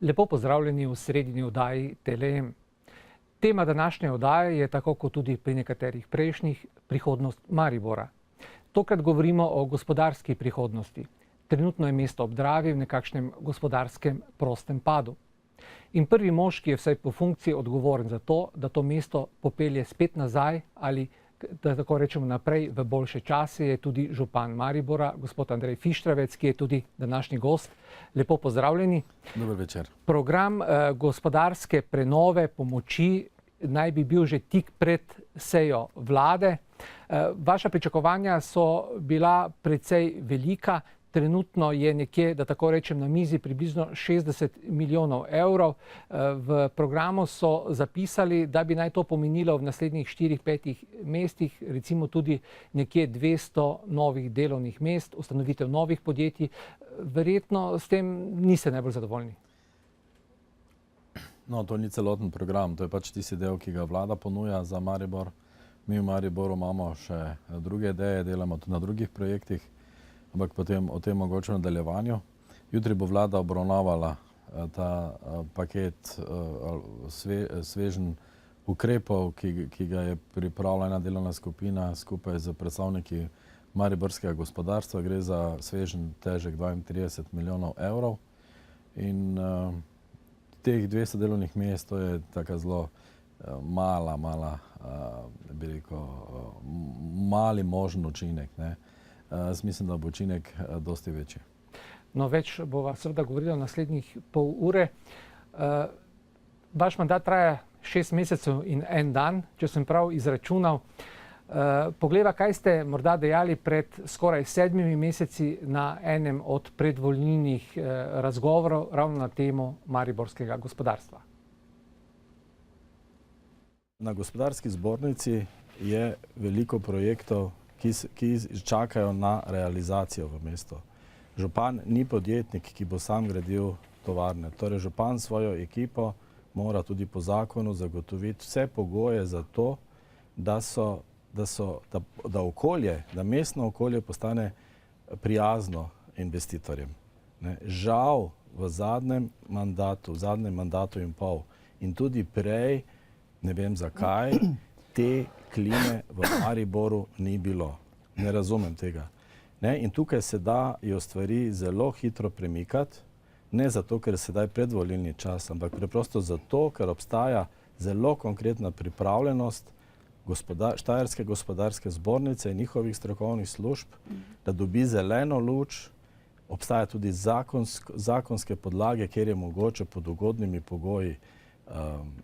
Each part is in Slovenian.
Lepo pozdravljeni v sredini oddaji Tele-M. Tema današnje oddaje je, tako kot tudi pri nekaterih prejšnjih, prihodnost Maribora. Tokrat govorimo o gospodarski prihodnosti. Trenutno je mesto ob Dravi v nekakšnem gospodarskem prostem padu. In prvi mož, ki je vsaj po funkciji odgovoren za to, da to mesto popelje spet nazaj ali, da tako rečemo, naprej v boljše čase, je tudi župan Maribora, gospod Andrej Fištravec, ki je tudi današnji gost. Lepo pozdravljeni. Dober večer. Program gospodarske prenove pomoči naj bi bil že tik pred sejo vlade. Vaša pričakovanja so bila precej velika. Trenutno je nekje, da tako rečem, na mizi približno 60 milijonov evrov. V programu so zapisali, da bi naj to pomenilo v naslednjih 4-5 mestih recimo tudi nekje 200 novih delovnih mest, ustanovitev novih podjetij. Verjetno s tem niste najbolj zadovoljni. No, to ni celoten program, to je pač tisti del, ki ga vlada ponuja za Maribor. Mi v Mariboru imamo še druge ideje, delamo tudi na drugih projektih, ampak potem o tem mogoče nadaljevanju. Jutri bo vlada obravnavala ta paket sveženj ukrepov, ki ga je pripravila ena delovna skupina skupaj z predstavniki mariborskega gospodarstva. Gre za sveženj težek 32 milijonov evrov. In teh 200 delovnih mest, to je taka zelo bi rekel, mali možen učinek, ne. Jaz mislim, da bo učinek dosti večji. No, več bova seveda govorila v naslednjih pol ure. Vaš mandat traja 6 mesecev in 1 dan, če sem prav izračunal. Poglejva, kaj ste morda dejali pred skoraj 7 meseci na enem od predvolilnih razgovorov ravno na temo mariborskega gospodarstva. Na gospodarski zbornici je veliko projektov, ki čakajo na realizacijo v mestu. Župan ni podjetnik, ki bo sam gradil tovarne. Torej, župan svojo ekipo mora tudi po zakonu zagotoviti vse pogoje za to, da okolje, da mestno okolje postane prijazno investitorjem. Žal v zadnjem mandatu in pol in tudi prej, ne vem zakaj, te klime v Mariboru ni bilo. Ne razumem tega. In tukaj se dajo stvari zelo hitro premikati, ne zato, ker je sedaj predvolilni čas, ampak preprosto zato, ker obstaja zelo konkretna pripravljenost Štajerske gospodarske zbornice in njihovih strokovnih služb, da dobi zeleno luč. Obstaja tudi zakonske podlage, kjer je mogoče pod ugodnimi pogoji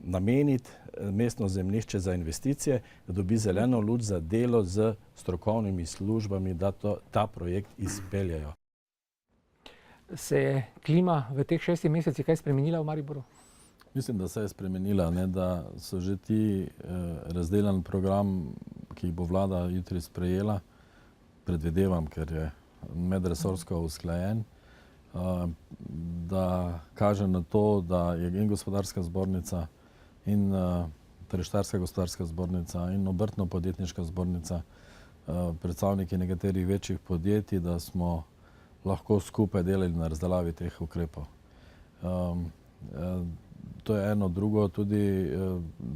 nameniti mestno zemljišče za investicije, da dobi zeleno luč za delo z strokovnimi službami, da ta projekt izpeljajo. Se je klima v teh 6 mesecih kaj spremenila v Mariboru? Mislim, da se je spremenila, da so že ti razdelan program, ki bo vlada jutri sprejela, predvidevam, ker je medresorsko usklajen, da kaže na to, da je in gospodarska zbornica, in Štajerska gospodarska zbornica, in obrtno-podjetniška zbornica, predstavniki nekaterih večjih podjetij, da smo lahko skupaj delali na razdelavi teh ukrepov. To je eno, drugo,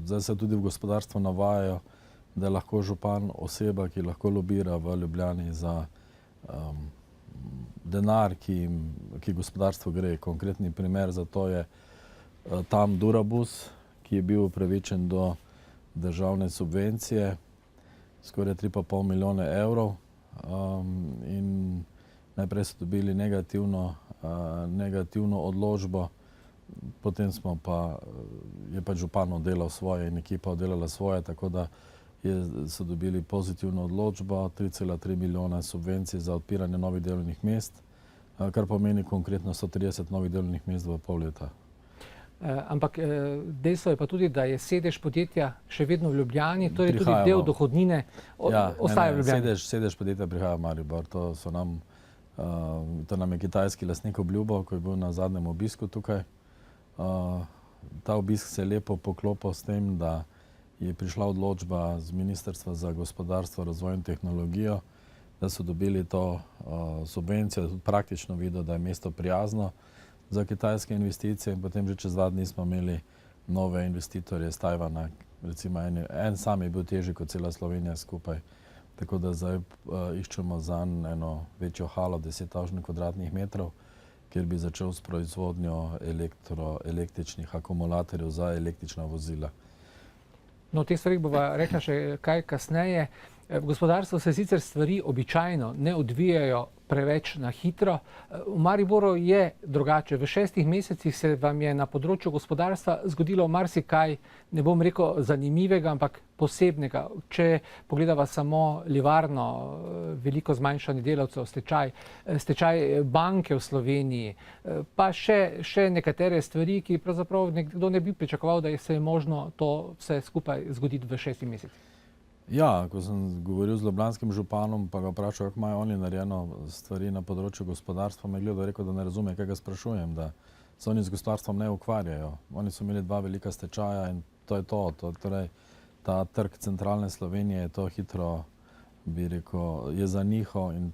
zdaj se tudi v gospodarstvu navajajo, da je lahko župan oseba, ki lahko lobira v Ljubljani za denar, ki gospodarstvu gre. Konkretni primer za to je tam Durabus, ki je bil upravičen do državne subvencije, skoraj 3,5 milijone evrov. In najprej so dobili negativno odločbo, potem je pač župan oddelal svoje in ekipa oddelala svoje, tako da so dobili pozitivno odločbo, 3,3 milijona subvencij za odpiranje novih delovnih mest, kar pomeni konkretno 130 novih delovnih mest v pol leta. Ampak dejstvo je pa tudi, da je sedež podjetja še vedno v Ljubljani, torej tudi del dohodnine ostaja v Ljubljani. Sedež podjetja prihaja v Maribor, to nam je kitajski lastnik obljubil, ko je bil na zadnjem obisku tukaj. Ta obisk se je lepo poklopil s tem, da je prišla odločba z Ministrstva za gospodarstvo, razvoj in tehnologijo, da so dobili to subvencijo, tudi praktično videl, da je mesto prijazno, za kitajske investicije in potem že čez 2 dni smo imeli nove investitorje iz Tajvana. Recimo en sam je bil težji kot cela Slovenija skupaj. Tako da zdaj iščemo zanj eno večjo halo 10.000 kvadratnih metrov, kjer bi začel s proizvodnjo električnih akumulatorjev za električna vozila. No, o teh stvarih bova rekla še kaj kasneje. V gospodarstvu se sicer stvari običajno ne odvijajo preveč na hitro. V Mariboru je drugače. V 6 mesecih se vam je na področju gospodarstva zgodilo marsikaj, ne bom rekel zanimivega, ampak posebnega. Če pogledava samo livarno, veliko zmanjšanje delavcev, stečaj banke v Sloveniji, pa še nekatere stvari, ki pravzaprav nekdo ne bi pričakoval, da se je možno to vse skupaj zgoditi v 6 mesecih. Ja, ko sem govoril z ljubljanskim županom, pa ga vprašal, kako imajo oni narejeno stvari na področju gospodarstva, me je gledal, rekel, da ne razume, kaj ga sprašujem, da se oni z gospodarstvom ne ukvarjajo. Oni so imeli 2 velika stečaja in to je to. Torej, ta trg centralne Slovenije je to hitro, bi rekel, je za njiho in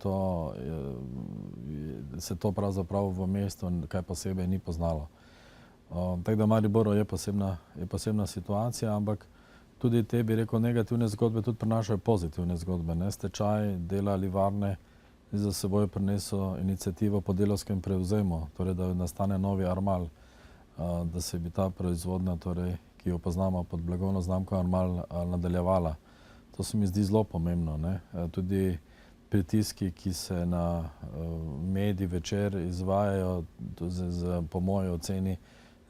se to pravzaprav v mestu kaj posebej ni poznalo. Tako da Mariboru je posebna situacija, ampak tudi te, bi rekel, negativne zgodbe tudi prinašajo pozitivne zgodbe. Stečaj dela livarne je za seboj prinesel inicijativo po delavskem prevzemu, torej da nastane novi Armal, da se bi ta proizvodnja, torej, ki jo poznamo pod blagovno znamko Armal, nadaljevala. To se mi zdi zelo pomembno. Tudi pritiski, ki se na mediji večer izvajajo, po moji oceni,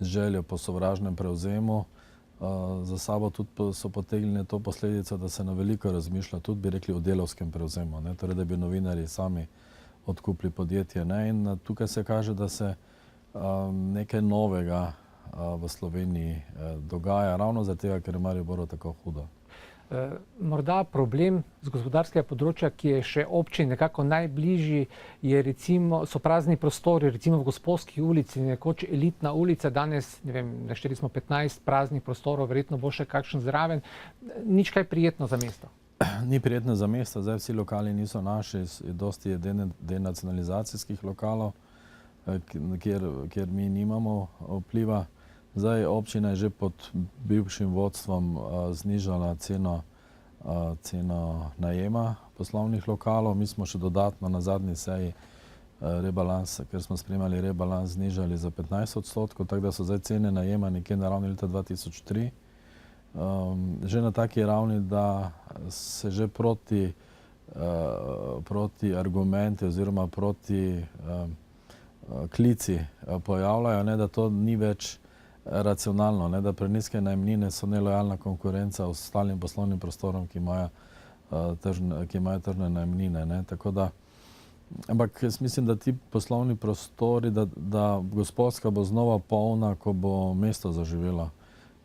z željo po sovražnem prevzemu, za sabo tudi so potegnili to posledico, da se na veliko razmišlja, tudi bi rekli o delavskem prevzemu, torej da bi novinarji sami odkupili podjetje. In tukaj se kaže, da se nekaj novega v Sloveniji dogaja, ravno zato, ker je Mariboru tako hudo. Morda problem z gospodarskega področja, ki je še občini nekako najbližji, so prazni prostori, recimo v Gosposki ulici, nekoč elitna ulica, danes, ne vem, našteli smo 15 praznih prostorov, verjetno bo še kakšen zraven. Nič kaj prijetno za mesto. Ni prijetno za mesto, zdaj vsi lokali niso naši, dosti je denacionalizacijskih lokalov, kjer mi nimamo vpliva. Zdaj občina je že pod bivšim vodstvom znižala ceno najema poslovnih lokalov. Mi smo še dodatno na zadnji seji rebalans, ker smo sprejemali rebalans, znižali za 15%, tako da so zdaj cene najema nekje na ravni leta 2003. Že na taki ravni, da se že proti argumenti oziroma proti klici pojavljajo, da to ni več racionalno, da preniske najemnine so nelojalna konkurenca ostalim poslovnim prostorom, ki imajo tržne najemnine. Ampak jaz mislim, da ti poslovni prostori, da Gosposka bo znova polna, ko bo mesto zaživelo,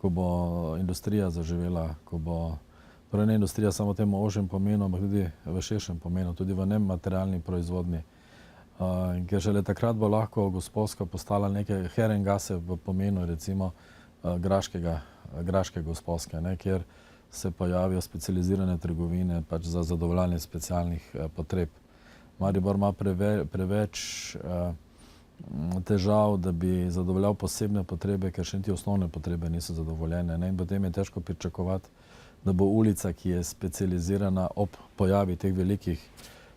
ko bo industrija zaživela, torej ne industrija samo v tem ožjem pomenu, ampak tudi v širšem pomenu, tudi v nematerialni proizvodnji. Ker šele takrat bo lahko Gosposka postala neke Herengase v pomenu recimo graške Gosposke, kjer se pojavijo specializirane trgovine pač za zadovoljanje specialnih potreb. Maribor ima preveč težav, da bi zadovoljal posebne potrebe, ker še niti osnovne potrebe niso zadovoljene. In potem je težko pričakovati, da bo ulica, ki je specializirana ob pojavi teh velikih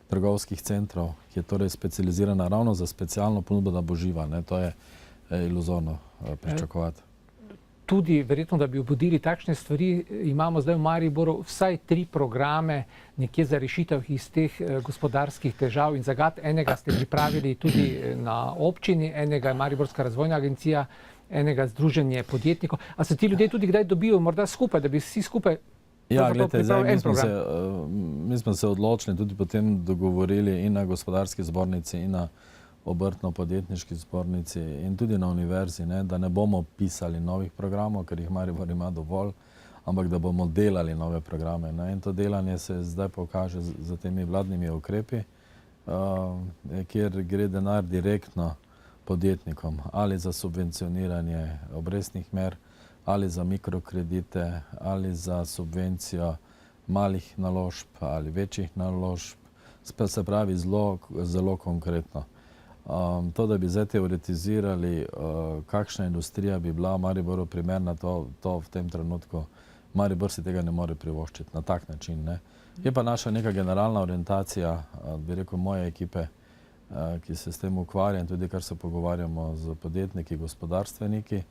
trgovskih centrov, ki je torej specializirana ravno za specialno ponudbo, da bo živa. To je iluzorno pričakovati. Tudi verjetno, da bi obudili takšne stvari, imamo zdaj v Mariboru vsaj 3 programe nekje za rešitev iz teh gospodarskih težav in zagad. Enega ste pripravili tudi na občini, enega je Mariborska razvojna agencija, enega Združenje podjetnikov. A se ti ljudje tudi kdaj dobijo morda skupaj, da bi vsi skupaj mi smo se odločili, tudi potem dogovorili in na gospodarski zbornici, in na obrtno-podjetniški zbornici, in tudi na univerzi, da ne bomo pisali novih programov, ker jih Maribor ima dovolj, ampak da bomo delali nove programe. In to delanje se zdaj pokaže z temi vladnimi ukrepi, kjer gre denar direktno podjetnikom, ali za subvencioniranje obrestnih mer, ali za mikrokredite, ali za subvencijo malih naložb ali večjih naložb, se pravi zelo konkretno. To, da bi zdaj teoretizirali, kakšna industrija bi bila v Mariboru primerna, to v tem trenutku Maribor si tega ne more privoščiti na tak način. Ne. Je pa naša neka generalna orientacija, bi rekel, moje ekipe, ki se s tem ukvarja in tudi kar se pogovarjamo z podjetniki, gospodarstveniki,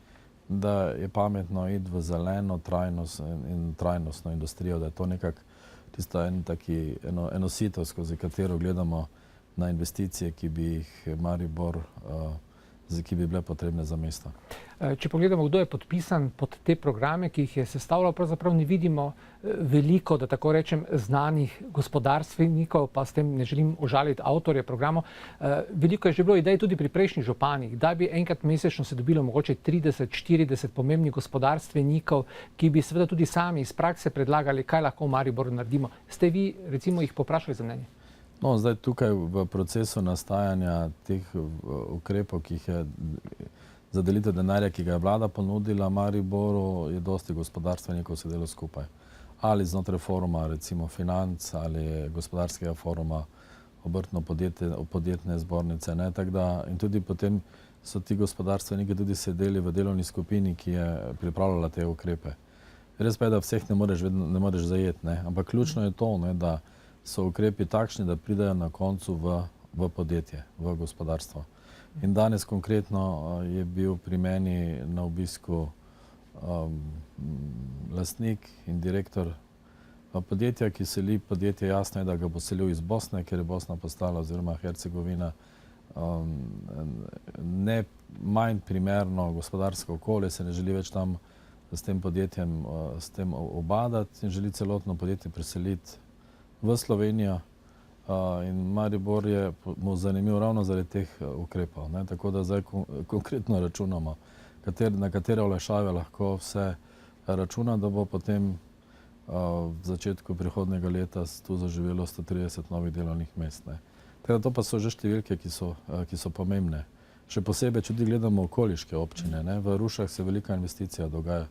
da je pametno iti v zeleno in trajnostno industrijo, da je to nekako tisto eno sito, skozi katero gledamo na investicije, ki bi jih Maribor, ki bi bile potrebne za mesto. Če pogledamo, kdo je podpisan pod te programe, ki jih je sestavljal, pravzaprav ne vidimo veliko, da tako rečem, znanih gospodarstvenikov, pa s tem ne želim užaliti avtorje programov. Veliko je že bilo idej tudi pri prejšnjih županih, da bi enkrat mesečno se dobilo mogoče 30-40 pomembnih gospodarstvenikov, ki bi seveda tudi sami iz prakse predlagali, kaj lahko v Mariboru naredimo. Ste vi recimo jih poprašali za mnenje? No, zdaj tukaj v procesu nastajanja teh ukrepov, ki jih je za delitev denarja, ki ga je vlada ponudila Mariboru, je dosti gospodarstvenikov sedelo skupaj. Ali znotraj foruma, recimo financ, ali gospodarskega foruma, obrtno-podjetne zbornice. Ne? In tudi potem so ti gospodarstveniki tudi sedeli v delovni skupini, ki je pripravljala te ukrepe. Res pa je, da vseh ne moreš zajeti, ne? Ampak ključno je to, ne, da so ukrepi takšni, da pridajo na koncu v podjetje, v gospodarstvo. In danes konkretno je bil pri meni na obisku lastnik in direktor podjetja, ki seli podjetje. Jasno je, da ga bo selil iz Bosne, ker je Bosna postala oziroma Hercegovina ne manj primerno gospodarsko okolje, se ne želi več tam s tem podjetjem ubadati in želi celotno podjetje preseliti v Slovenijo, in Maribor je mu zanimiv ravno zaradi teh ukrepov. Ne? Tako da zdaj konkretno računamo, na katere olajšave lahko vse računa, da bo potem v začetku prihodnjega leta tu zaživelo 130 novih delovnih mest. Ne? Teda to pa so že številke, ki so pomembne. Še posebej, če tudi gledamo okoliške občine. Ne? V Rušah se velika investicija dogaja,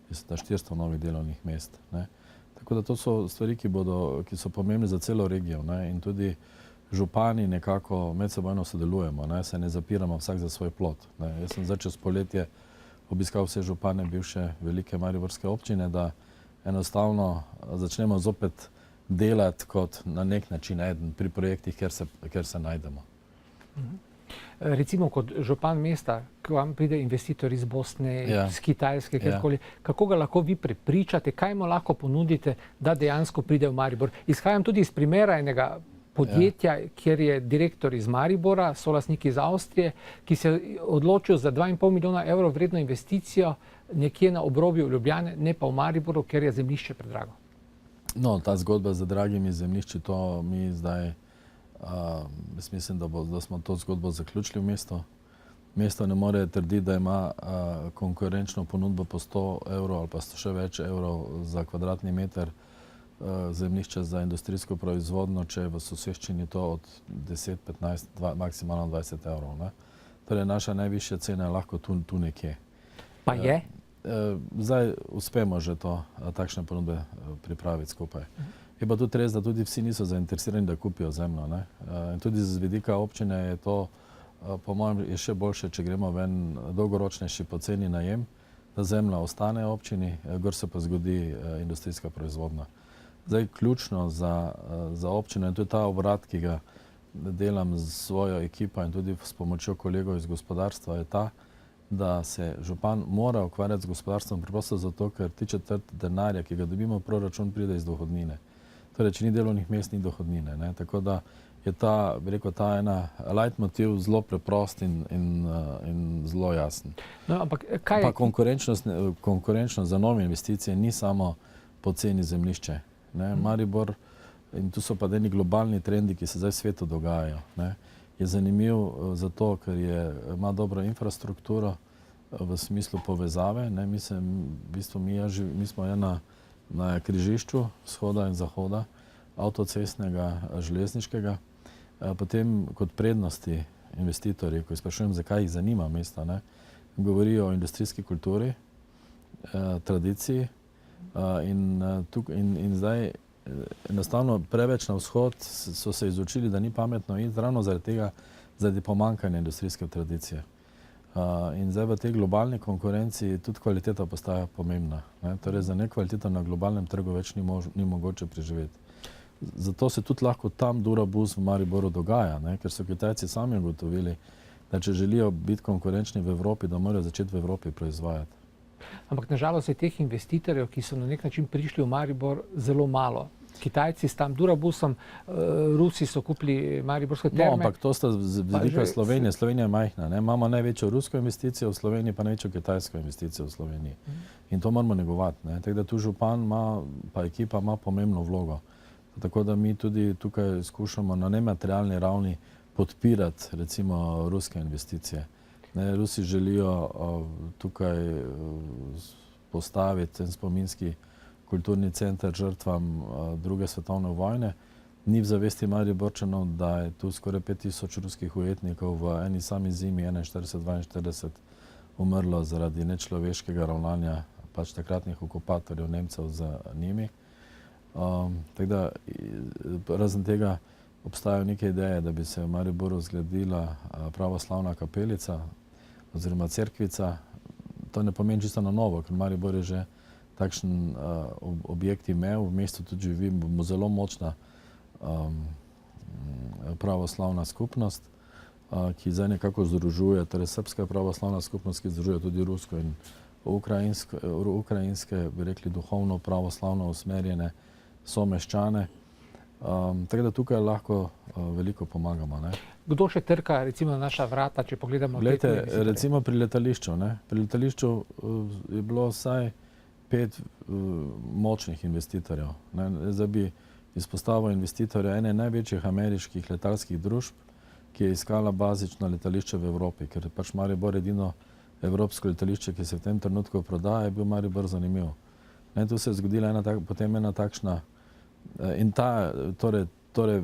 mislim, da 400 novih delovnih mest. Ne? Tako da to so stvari, ki so pomembne za celo regijo, ne? In tudi župani nekako medsebojno sodelujemo, ne? Se ne zapiramo vsak za svoj plot. Ne? Jaz sem zdaj čez poletje obiskal vse župane bivše velike mariborske občine, da enostavno začnemo zopet delati kot na nek način eden pri projektih, kjer se najdemo. Recimo kot župan mesta, k vam pride investitor iz Bosne, iz Kitajske, kjerkoli, kako ga lahko vi prepričate, kaj mu lahko ponudite, da dejansko pride v Maribor? Izhajam tudi iz primera enega podjetja, kjer je direktor iz Maribora, solastnik iz Avstrije, ki se je odločil za 2,5 milijona evrov vredno investicijo nekje na obrobju Ljubljane, ne pa v Mariboru, ker je zemljišče predrago. No, ta zgodba z dragimi zemljišči, to mi zdaj jaz mislim, da smo to zgodbo zaključili v mestu. Mesto ne more trditi, da ima konkurenčno ponudbo po 100 evrov ali pa še več evrov za kvadratni meter zemljišča za industrijsko proizvodno, če je v soseščini to od 10, 15, maksimalno 20 evrov. Ne? Torej, naša najvišja cena je lahko tu nekje. Pa je? Zdaj uspemo že takšne ponudbe pripraviti skupaj. Je pa tudi res, da tudi vsi niso zainteresirani, da kupijo zemljo. Ne? In tudi z vidika občine je to, po mojem, je še boljše, če gremo ven dolgoročnejši poceni najem, da zemlja ostane občini, gor se pa zgodi industrijska proizvodnja. Zdaj, ključno za občino in tudi ta obrat, ki ga delam z svojo ekipo in tudi s pomočjo kolegov iz gospodarstva, je ta, da se župan mora ukvarjati z gospodarstvom preprosto zato, ker 3/4 denarja, ki ga dobimo v proračun, pride iz dohodnine. Torej, če ni delovnih mest, ni dohodnine. Ne? Tako da je ta, bi rekel, ta ena leitmotiv zelo preprost in zelo jasen. No, ampak kaj pa konkurenčnost za nove investicije ni samo poceni zemljišče. Ne? Maribor, in tu so pa eni globalni trendi, ki se zdaj v svetu dogajajo. Ne? Je zanimiv zato, ker ima dobro infrastrukturo v smislu povezave. Ne? Mi smo na križišču vzhoda in zahoda, avtocestnega, železniškega. Potem kot prednosti investitorji, ko sprašujem, zakaj jih zanima mesta, ne, govorijo o industrijski kulturi, tradiciji in zdaj enostavno preveč na vzhod so se izučili, da ni pametno iti ravno zaradi tega zaradi pomanjkanja industrijske tradicije. In zdaj v tej globalni konkurenci tudi kvaliteta postaja pomembna. Ne? Torej za nekvaliteto na globalnem trgu več ni mogoče preživeti. Zato se tudi lahko tam Durabus v Mariboru dogaja, ne? Ker so Kitajci sami ugotovili, da če želijo biti konkurenčni v Evropi, da morajo začeti v Evropi proizvajati. Ampak nažalost je teh investitorjev, ki so na nek način prišli v Maribor, zelo malo. Kitajci s tam Durabusom, Rusi so kupili mariborske terme. No, ampak to sta z vidika Slovenije. Slovenija je majhna. Ne? Imamo največjo rusko investicijo v Sloveniji, pa največjo kitajsko investicijo v Sloveniji. In to moramo negovati. Ne? Tako da tu župan ima, pa ekipa ima pomembno vlogo. Tako da mi tudi tukaj skušamo na nematerialni ravni podpirati recimo ruske investicije. Ne? Rusi želijo tukaj postaviti en spominski kulturni center žrtvam druge svetovne vojne. Ni v zavesti Mariborčanov, da je tu skoraj 5000 ruskih ujetnikov v eni sami zimi 41-42 umrlo zaradi nečloveškega ravnanja pač takratnih okupatorjev Nemcev z njimi. Tako da razen tega obstajajo neke ideje, da bi se v Mariboru zgradila pravoslavna kapelica oziroma cerkvica. To ne pomeni čisto na novo, ker Maribor je že takšen objekt imel, v mestu tudi živi zelo močna pravoslavna skupnost, ki zdaj nekako združuje, torej srpska pravoslavna skupnost, ki združuje tudi rusko in ukrajinske, bi rekli, duhovno pravoslavno usmerjene someščane. Tako da tukaj lahko veliko pomagamo. Ne? Kdo še trka recimo na naša vrata, če pogledamo? Glejte, recimo pri letališču. Ne? Pri letališču je bilo vsaj 5 močnih investitorjev. Ne? Zdaj bi izpostavil investitorja ene največjih ameriških letalskih družb, ki je iskala bazično letališče v Evropi, ker pač Maribor edino evropsko letališče, ki se v tem trenutku prodaja, je bil Maribor zanimiv. Ne? Tu se je zgodila potem ena takšna in ta torej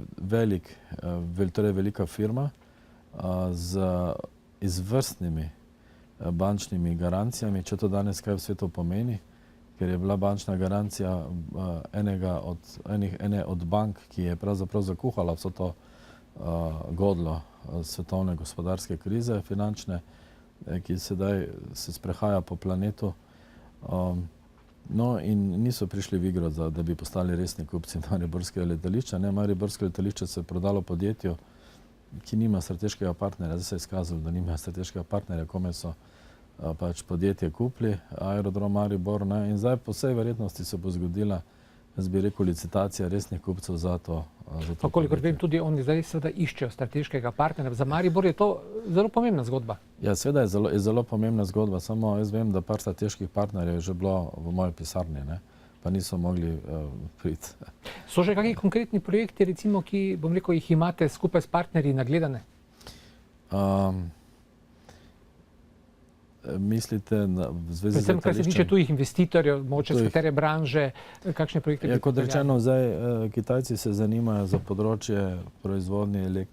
velika firma z izvrstnimi bančnimi garancijami, če to danes kaj v svetu pomeni, ker je bila bančna garancija ene od bank, ki je pravzaprav zakuhala vso to godlo svetovne gospodarske krize, finančne, ki sedaj se sprehaja po planetu. No in niso prišli v igro, da bi postali resni kupci Mariborskega letališča. Ne, Mariborsko letališče se je prodalo podjetju, ki nima strateškega partnerja. Zdaj se je izkazalo, da nima strateškega partnerja, kome so pač podjetje kupili, Aerodrom Maribor. Ne, in zdaj po vsej verjetnosti se bo zgodila, jaz bi rekel, licitacija resnih kupcev za to. Pa kolikor vem, tudi oni zdaj seveda iščejo strateškega partnerja. Za Maribor je to zelo pomembna zgodba. Ja, seveda je zelo pomembna zgodba, samo jaz vem, da par strateških partnerjev je že bilo v moji pisarni, ne? Pa niso mogli priti. So že kakšni konkretni projekti, recimo, ki, bom rekel, jih imate skupaj s partnerji nagledane? Mislite v zvezi z letališčem? Predvsem, kar se tiče tujih investitorjev, mogoče z katere branže, kakšne projekte? Kot rečeno, zdaj Kitajci se zanimajo za področje proizvodnje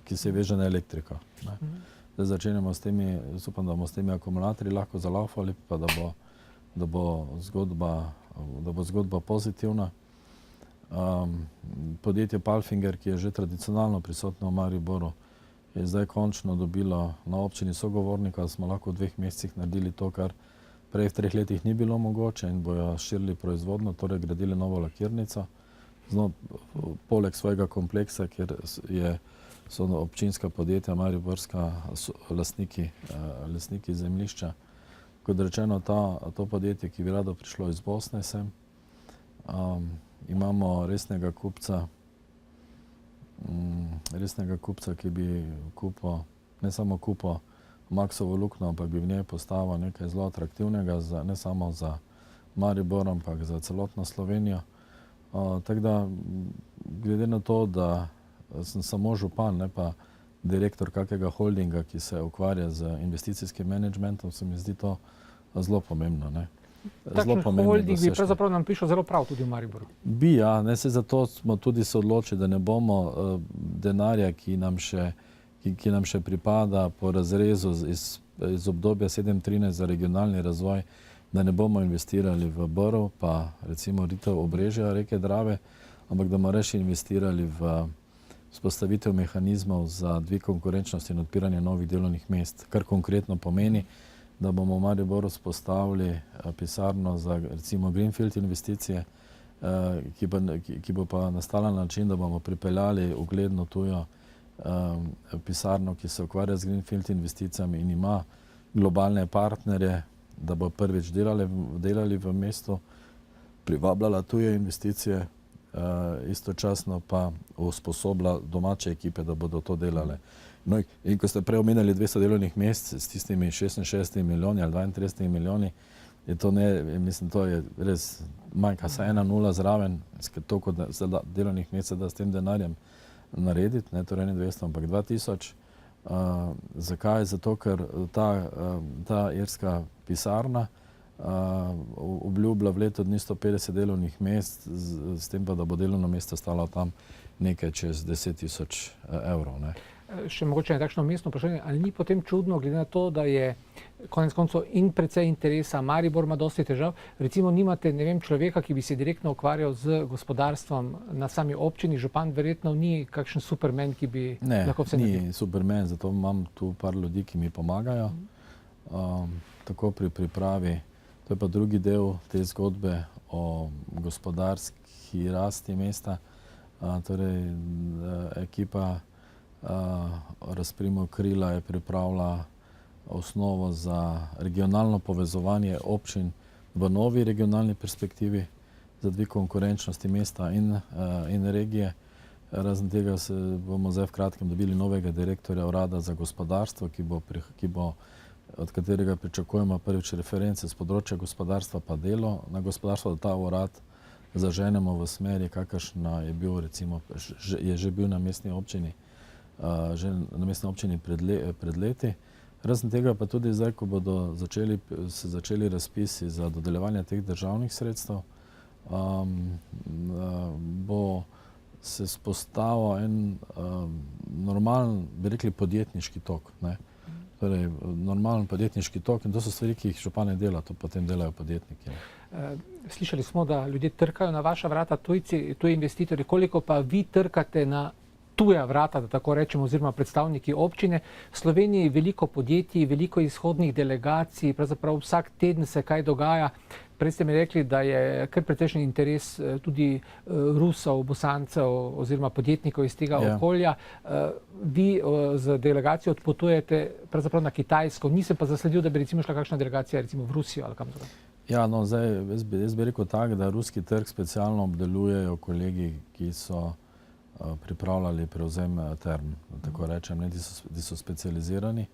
ki se veže na elektriko. Zdaj začenjamo s temi, upam, da bomo s temi akumulatorji lahko zalaufali, pa da bo zgodba pozitivna. Podjetje Palfinger, ki je že tradicionalno prisotno v Mariboru, je zdaj končno dobilo na občini sogovornika, da smo lahko v 2 mesecih naredili to, kar prej v 3 letih ni bilo mogoče, in bojo širili proizvodno, torej gradili novo lakirnico. Poleg svojega kompleksa, kjer so občinska podjetja mariborska lastniki zemljišča. Kot rečeno, to podjetje, ki bi rado prišlo iz Bosne sem, imamo resnega kupca, ki bi kupil, ne samo kupil Maksovo luknjo, ampak bi v njej postavil nekaj zelo atraktivnega, ne samo za Maribor, ampak za celotno Slovenijo. Tako da, glede na to, da sem samo župan, ne pa direktor kakega holdinga, ki se ukvarja z investicijskim menedžmentom, se mi zdi to zelo pomembno. Ne? Takšen holding bi pravzaprav nam prišel zelo prav tudi v Mariboru. Bi, ja. Zato smo tudi se odločili, da ne bomo denarja, ki nam še pripada po razrezu iz obdobja 7-13 za regionalni razvoj, da ne bomo investirali v Borov, pa recimo ritev Obrežja reke Drave, ampak da bomo reči investirali v vzpostavitev mehanizmov za dvig konkurenčnosti in odpiranje novih delovnih mest, kar konkretno pomeni, da bomo v Mariboru vzpostavili pisarno za recimo Greenfield investicije, ki bo pa nastala na način, da bomo pripeljali ugledno tujo pisarno, ki se ukvarja z Greenfield investicijami in ima globalne partnerje, da bo prvič delali v mestu, privabljala tuje investicije, istočasno pa usposobila domače ekipe, da bodo to delale. No, in ko ste prej omenjali 200 delovnih mest s tistimi 66 milijoni ali 32 milijoni, je to mislim, to je res manjka se 1-0 zraven, toliko delovnih mest se da s tem denarjem narediti, ne torej ne 200, ampak 2000. Zakaj? Zato, ker ta irska pisarna obljublja v letu dni 150 delovnih mest, s tem pa, da bo delovno mesto stalo tam nekaj čez 10 000 evrov. Ne. Še mogoče je takšno mestno vprašanje, ali ni potem čudno, glede na to, da je konec koncev in precej interesa, Maribor ima dosti težav, recimo nimate, ne vem, človeka, ki bi se direktno ukvarjal z gospodarstvom na sami občini, župan verjetno ni kakšen superman, ki bi lahko vse naredil. Ne, ni superman, zato imam tu par ljudi, ki mi pomagajo, tako pri pripravi. To je pa drugi del te zgodbe o gospodarski rasti mesta, torej ekipa Razprimo Krila je pripravila osnovo za regionalno povezovanje občin v novi regionalni perspektivi za dvig konkurenčnosti mesta in regije. Razen tega bomo zdaj v kratkem dobili novega direktorja urada za gospodarstvo, od katerega pričakujemo prvič reference z področja gospodarstva pa delo na gospodarstvo, da ta urad zaženemo v smeri, kakršna je bil recimo, je že bil na mestni občini pred leti. Razen tega pa tudi zdaj, ko bodo se začeli razpisi za dodeljevanje teh državnih sredstev, bo se spostavil en normalen, bi rekli, podjetniški tok. Ne? Torej, normalen podjetniški tok in to so stvari, ki jih župan ne dela, to potem delajo podjetniki. Slišali smo, da ljudje trkajo na vaša vrata, tuji investitorji, koliko pa vi trkate na tuja vrata, da tako rečemo, oziroma predstavniki občine. V Sloveniji veliko podjetij, veliko izhodnih delegacij, pravzaprav vsak teden se kaj dogaja. Prej ste mi rekli, da je kar precejšen interes tudi Rusov, Bosancev oziroma podjetnikov iz tega okolja. Vi z delegacijo odpotujete pravzaprav na Kitajsko. Nisem pa zasledil, da bi recimo šla kakšna delegacija recimo v Rusijo ali kam drugam. Ja, no, zdaj, jaz bi rekel tak, da ruski trg specialno obdelujejo kolegi, ki so pripravljali prevzem Term, tako rečem, ne, ki so specializirani.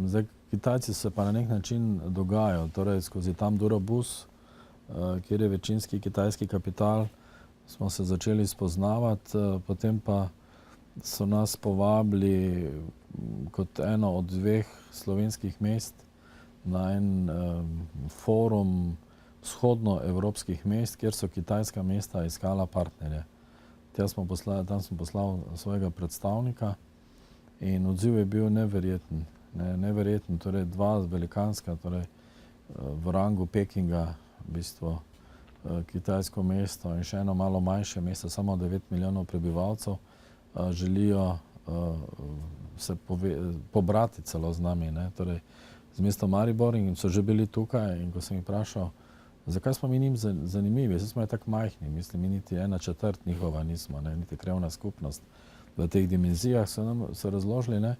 Zdaj, Kitajci se pa na nek način dogajajo, torej skozi tam Durabus, kjer je večinski kitajski kapital, smo se začeli spoznavati, potem pa so nas povabili kot eno od 2 slovenskih mest na en forum vzhodnoevropskih mest, kjer so kitajska mesta iskala partnerje. Tam smo poslali svojega predstavnika in odziv je bil neverjeten. Neverjeten, torej 2 velikanska, torej v rangu Pekinga, v bistvu kitajsko mesto in še eno malo manjše mesto, samo 9 milijonov prebivalcev, želijo se pobrati celo z nami, ne? Torej z mestom Maribor, in so že bili tukaj in ko sem jih vprašal, zakaj smo mi njim zanimivi, zdaj smo tako majhni, mislim, mi niti 1/4 njihova nismo, ne? Niti krevna skupnost v teh dimenzijah, so razložili, ne?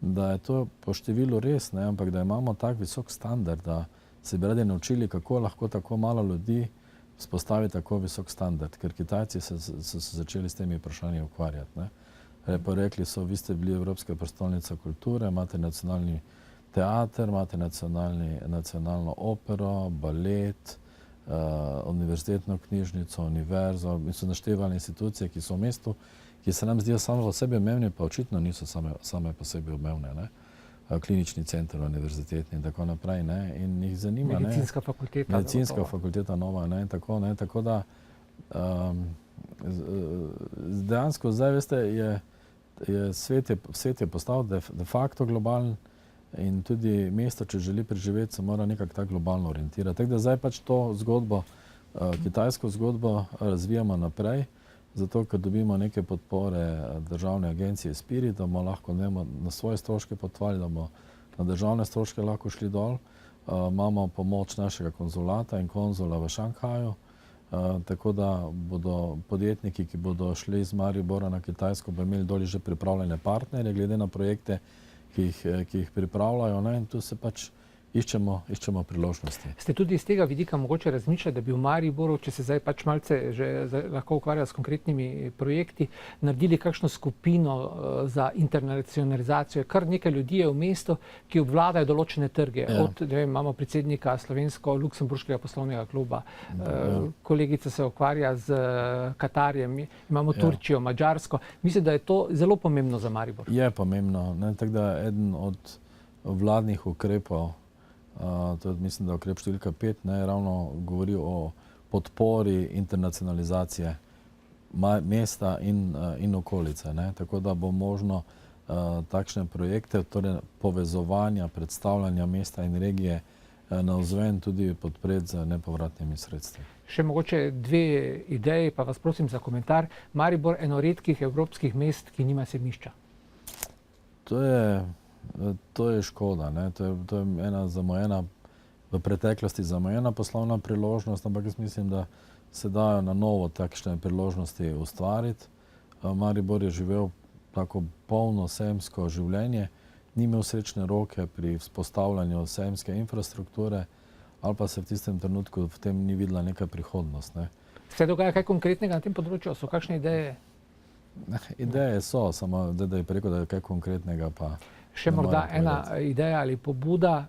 Da je to po številu res, ne? Ampak da imamo tak visok standard, da se bi radi naučili, kako lahko tako malo ljudi spostavi tako visok standard, ker Kitajci so se začeli s temi vprašanji ukvarjati. Ne? Pa rekli so, vi ste bili Evropska prestolnica kulture, imate nacionalni teater, imate nacionalno opero, balet, univerzitetno knjižnico, univerzo, in so naštevali institucije, ki so v mestu, ki se nam zdijo samo po sebi omevne, pa očitno niso same po sebi omevne. Ne? Klinični center, univerzitetni in tako naprej. Ne? In jih zanima. Medicinska fakulteta. Medicinska fakulteta nova. Ne? Tako da dejansko zdaj, veste, svet je postal de facto globalen in tudi mesto, če želi preživeti, se mora nekako tako globalno orientirati. Tako da zdaj pač to zgodbo, kitajsko zgodbo razvijamo naprej. zato ker dobimo neke podpore državne agencije Spirit, da bomo lahko na svoje stroške potovali, da bomo na državne stroške lahko šli dol. Imamo pomoč našega konzulata in konzula v Šanghaju, tako da bodo podjetniki, ki bodo šli iz Maribora na Kitajsko, bo imeli doli že pripravljene partnerje, glede na projekte, ki jih pripravljajo, ne? In tu se pač iščemo priložnosti. Ste tudi iz tega vidika mogoče razmišljali, da bi v Mariboru, če se zdaj pač malce že lahko ukvarja s konkretnimi projekti, naredili kakšno skupino za internacionalizacijo? Kar nekaj ljudi je v mestu, ki obvladajo določene trge. Ja. Imamo predsednika Slovensko-Luksemburškega poslovnega kluba, kolegica se ukvarja z Katarjem, imamo Turčijo, Madžarsko. Mislim, da je to zelo pomembno za Maribor. Je pomembno, ne? Tako da eden od vladnih ukrepov, to je, mislim, da ukrep številka 5, ne, ravno govori o podpori internacionalizacije mesta in okolice, ne, tako da bo možno takšne projekte, torej povezovanja, predstavljanja mesta in regije navzven tudi podpreti z nepovratnimi sredstvi. Še mogoče dve ideji, pa vas prosim za komentar. Maribor eno redkih evropskih mest, ki nima sejmišča. To je škoda, ne? To je ena zamujena, v preteklosti zamujena poslovna priložnost, ampak jaz mislim, da se dajo na novo takšne priložnosti ustvariti. Maribor je živel tako polno sejemsko življenje, ni imel srečne roke pri vzpostavljanju sejemske infrastrukture, ali pa se v tistem trenutku v tem ni videla neka prihodnost, ne? Se dogaja kaj konkretnega na tem področju? So kakšne ideje? Ideje so, samo da je preko, da je kaj konkretnega pa... Še morda ena ideja ali pobuda.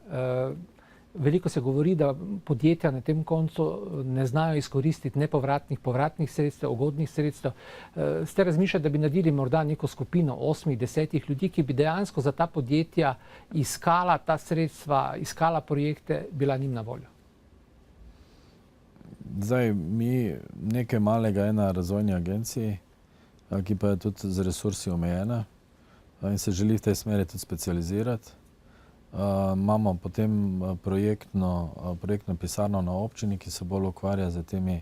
Veliko se govori, da podjetja na tem koncu ne znajo izkoristiti nepovratnih, povratnih sredstev, ugodnih sredstev. Ste razmišljali, da bi naredili morda neko skupino 8-10 ljudi, ki bi dejansko za ta podjetja iskala ta sredstva, iskala projekte, bila njim na voljo? Zdaj, mi nekaj malega je na razvojni agenciji, ki pa je tudi z resursi omejena in se želi v tej smeri tudi specializirati. Imamo potem projektno pisarno na občini, ki se bolj ukvarja z temi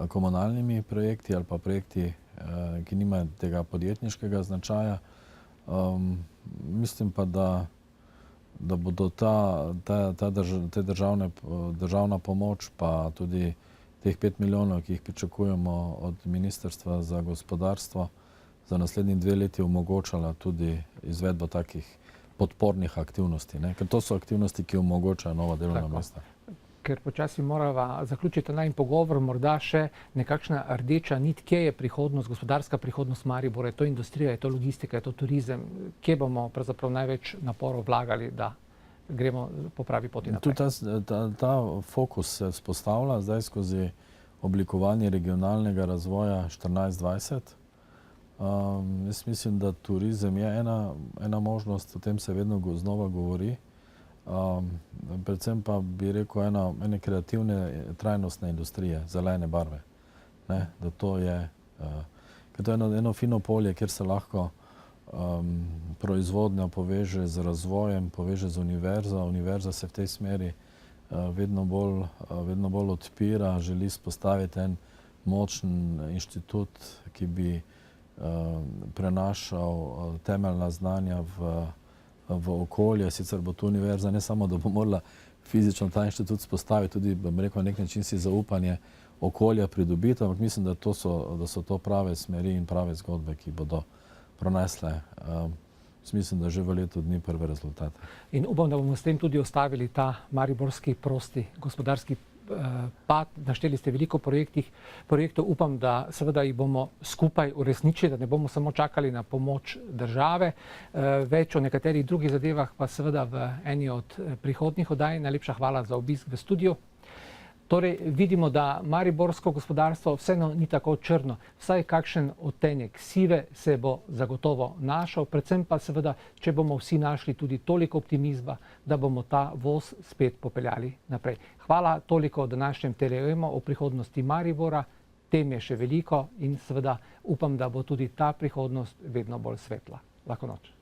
komunalnimi projekti ali pa projekti, ki nimajo tega podjetniškega značaja. Mislim pa, da bodo ta državna pomoč pa tudi teh 5 milijonov, ki jih pričakujemo od Ministrstva za gospodarstvo, za naslednji 2 leti omogočala tudi izvedbo takih podpornih aktivnosti, ne? Ker to so aktivnosti, ki omogočajo nova delovna mesta. Ker počasi morava zaključiti najin pogovor, morda še nekakšna rdeča nit, kje je prihodnost, gospodarska prihodnost Maribora, je to industrija, je to logistika, je to turizem, kje bomo pravzaprav največ naporov vlagali, da gremo po pravi poti naprej. Tudi ta fokus se vzpostavlja zdaj skozi oblikovanje regionalnega razvoja 14-20. Jaz mislim, da turizem je ena možnost, o tem se vedno znova govori. Predvsem pa bi rekel ene kreativne trajnostne industrije, zelene barve. Ne? Da to je, ker to je eno fino polje, kjer se lahko proizvodnja poveže z razvojem, poveže z univerzo. Univerza se v tej smeri vedno bolj odpira, želi spostaviti en močen inštitut, ki bi prenašal temeljna znanja v okolje. Sicer bo tu univerza ne samo, da bo morala fizično ta inštitut spostaviti, tudi, bom rekel, na nek način si zaupanje okolja pridobiti, ampak mislim, da so to prave smeri in prave zgodbe, ki bodo pronesle, mislim, da že v letu dni prve rezultate. In upam, da bomo s tem tudi ostavili ta mariborski prosti gospodarski pad. Našteli ste veliko projektov, upam, da seveda jih bomo skupaj uresničili, da ne bomo samo čakali na pomoč države. Več o nekaterih drugih zadevah pa seveda v eni od prihodnjih oddaj. Najlepša hvala za obisk v studiu. Torej, vidimo, da mariborsko gospodarstvo vseeno ni tako črno. Vsaj kakšen odtenek sive se bo zagotovo našel, predvsem pa seveda, če bomo vsi našli tudi toliko optimizma, da bomo ta voz spet popeljali naprej. Hvala toliko o današnjem Telejemu o prihodnosti Maribora. Tem je še veliko in seveda upam, da bo tudi ta prihodnost vedno bolj svetla. Lahko noč.